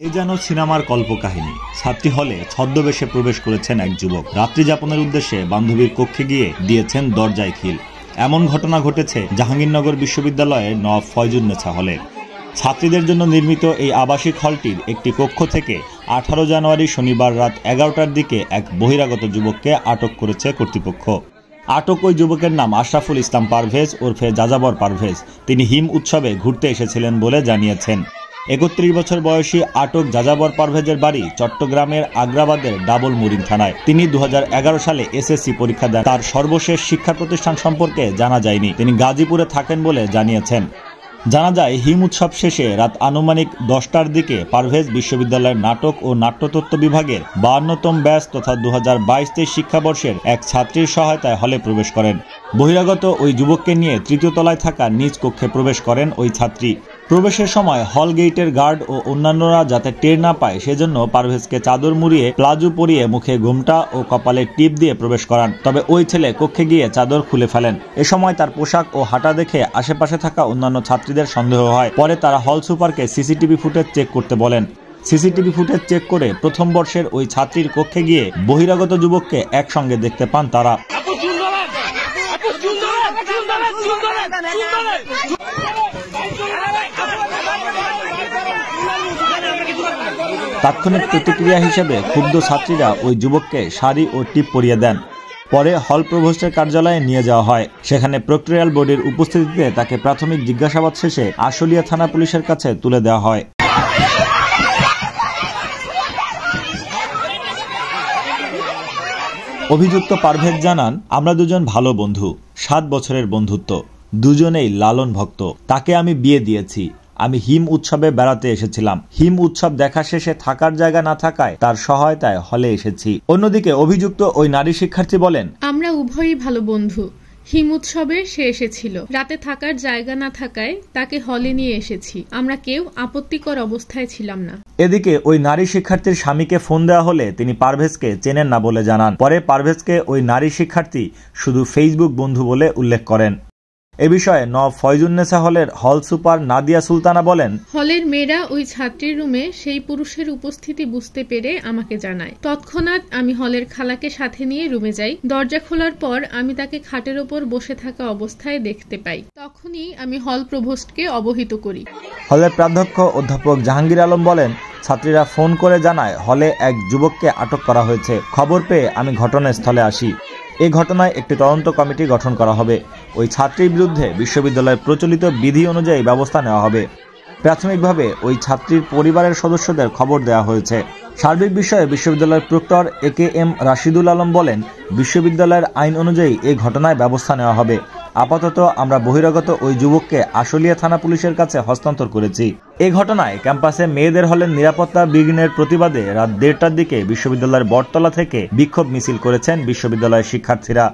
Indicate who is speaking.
Speaker 1: এ যেন সিনেমার কল্পকাহিনী। ছাত্রী হলে ছদ্মবেশে প্রবেশ করেছেন এক যুবক। রাত্রি যাপনের উদ্দেশ্যে বান্ধবীর কক্ষে গিয়ে দিয়েছেন দরজায় খিল। এমন ঘটনা ঘটেছে জাহাঙ্গীরনগর বিশ্ববিদ্যালয়ের নওয়াব ফয়জুন্নেছা হলে। ছাত্রীদের জন্য নির্মিত এই আবাসিক হলটির একটি কক্ষ থেকে 18 জানুয়ারি শনিবার রাত 11টার দিকে এক বহিরাগত যুবককে আটক করেছে কর্তৃপক্ষ। আটক ওই যুবকের নাম আশরাফুল ইসলাম পারভেজ ওরফে যাযাবর পারভেজ। তিনি হিম উৎসবে ঘুরতে এসেছিলেন বলে জানিয়েছেন। 31 বছর বয়সী আটক যাযাবর পারভেজের বাড়ি চট্টগ্রামের আগ্রাবাদের ডাবল মুরিং থানায়। তিনি 2011 সালে এসএসসি পরীক্ষা দেন। তার সর্বশেষ শিক্ষা প্রতিষ্ঠান সম্পর্কে জানা যায়নি। তিনি গাজীপুরে থাকেন বলে জানিয়েছেন। জানা যায়, হিম উৎসব শেষে রাত আনুমানিক 10টার দিকে পারভেজ বিশ্ববিদ্যালয়ের নাটক ও নাট্যতত্ত্ব বিভাগের 52তম ব্যাচ তথা 2022-23 শিক্ষাবর্ষের এক ছাত্রীর সহায়তায় হলে প্রবেশ করেন। বহিরাগত ওই যুবককে নিয়ে তৃতীয় তলায় থাকা নিজ কক্ষে প্রবেশ করেন ওই ছাত্রী। প্রবেশের সময় হল গেটের গার্ড ও অন্যান্যরা যাতে টের না পায় সেজন্য পারভেজকে চাদর মুড়িয়ে প্লাজো পরিয়ে মুখে ঘোমটা ও কপালে টিপ দিয়ে প্রবেশ করান। তবে ওই ছেলে কক্ষে গিয়ে চাদর খুলে ফেলেন। এ সময় তার পোশাক ও হাঁটা দেখে আশেপাশে থাকা অন্যান্য ছাত্রীদের সন্দেহ হয়। পরে তারা হল সুপারকে সিসিটিভি ফুটেজ চেক করতে বলেন। সিসিটিভি ফুটেজ চেক করে প্রথম বর্ষের ওই ছাত্রীর কক্ষে গিয়ে বহিরাগত যুবককে একসঙ্গে দেখতে পান তারা। তাৎক্ষণিক প্রতিক্রিয়া হিসেবে ক্ষুব্ধ ছাত্রীরা ওই যুবককে শাড়ি ও টিপ পরিয়ে দেন। পরে হল প্রভোস্টের কার্যালয়ে নিয়ে যাওয়া হয়। সেখানে প্রক্টোরিয়াল বোর্ডের উপস্থিতিতে তাকে প্রাথমিক জিজ্ঞাসাবাদ শেষে আশুলিয়া থানা পুলিশের কাছে তুলে দেওয়া হয়। অভিযুক্ত পারভেজ জানান, আমরা দুজন ভালো বন্ধু, 7 বছরের বন্ধুত্ব, দুজনেই লালন ভক্ত। তাকে আমি বিয়ে দিয়েছি। আমি হিম উৎসবে বেড়াতে এসেছিলাম। হিম উৎসব দেখা শেষে থাকার জায়গা না থাকায় তার সহায়তায় হলে এসেছি। অন্যদিকে অভিযুক্ত ওই নারী শিক্ষার্থী বলেন,
Speaker 2: আমরা উভয়ই ভালো বন্ধু। হিম উৎসবে সে এসেছিল। রাতে থাকার জায়গা না থাকায় তাকে হলে নিয়ে এসেছি। আমরা কেউ আপত্তিকর অবস্থায় ছিলাম না।
Speaker 1: এদিকে ওই নারী শিক্ষার্থীর স্বামীকে ফোন দেওয়া হলে তিনি পারভেজকে চেনেন না বলে জানান। পরে পারভেজকে ওই নারী শিক্ষার্থী শুধু ফেসবুক বন্ধু বলে উল্লেখ করেন। এ বিষয়ে নওয়াব ফয়জুন্নেছা হলের হল সুপার নাদিয়া সুলতানা বলেন,
Speaker 2: হলের মেয়েরা ওই ছাত্রীর রুমে সেই পুরুষের উপস্থিতি বুঝতে পেরে আমাকে জানায়। তৎক্ষণাৎ আমি হলের খালাকে সাথে নিয়ে রুমে যাই। দরজা খোলার পর আমি তাকে খাটের ওপর বসে থাকা অবস্থায় দেখতে পাই। তখনই আমি হল প্রভোস্টকে অবহিত করি।
Speaker 1: হলের প্রাধ্যক্ষ অধ্যাপক জাহাঙ্গীর আলম বলেন, ছাত্রীরা ফোন করে জানায় হলে এক যুবককে আটক করা হয়েছে। খবর পেয়ে আমি ঘটনাস্থলে আসি। এই ঘটনায় একটি তদন্ত কমিটি গঠন করা হবে। ওই ছাত্রীর বিরুদ্ধে বিশ্ববিদ্যালয়ের প্রচলিত বিধি অনুযায়ী ব্যবস্থা নেওয়া হবে। প্রাথমিকভাবে ওই ছাত্রীর পরিবারের সদস্যদের খবর দেওয়া হয়েছে। সার্বিক বিষয়ে বিশ্ববিদ্যালয়ের প্রক্টর AKM রাশিদুল আলম বলেন, বিশ্ববিদ্যালয়ের আইন অনুযায়ী এই ঘটনায় ব্যবস্থা নেওয়া হবে। আপাতত আমরা বহিরাগত ওই যুবককে আশুলিয়া থানা পুলিশের কাছে হস্তান্তর করেছি। এই ঘটনায় ক্যাম্পাসে মেয়েদের হলের নিরাপত্তা বিঘ্নের প্রতিবাদে রাত 1:30টার দিকে বিশ্ববিদ্যালয়ের বটতলা থেকে বিক্ষোভ মিছিল করেছেন বিশ্ববিদ্যালয়ের শিক্ষার্থীরা।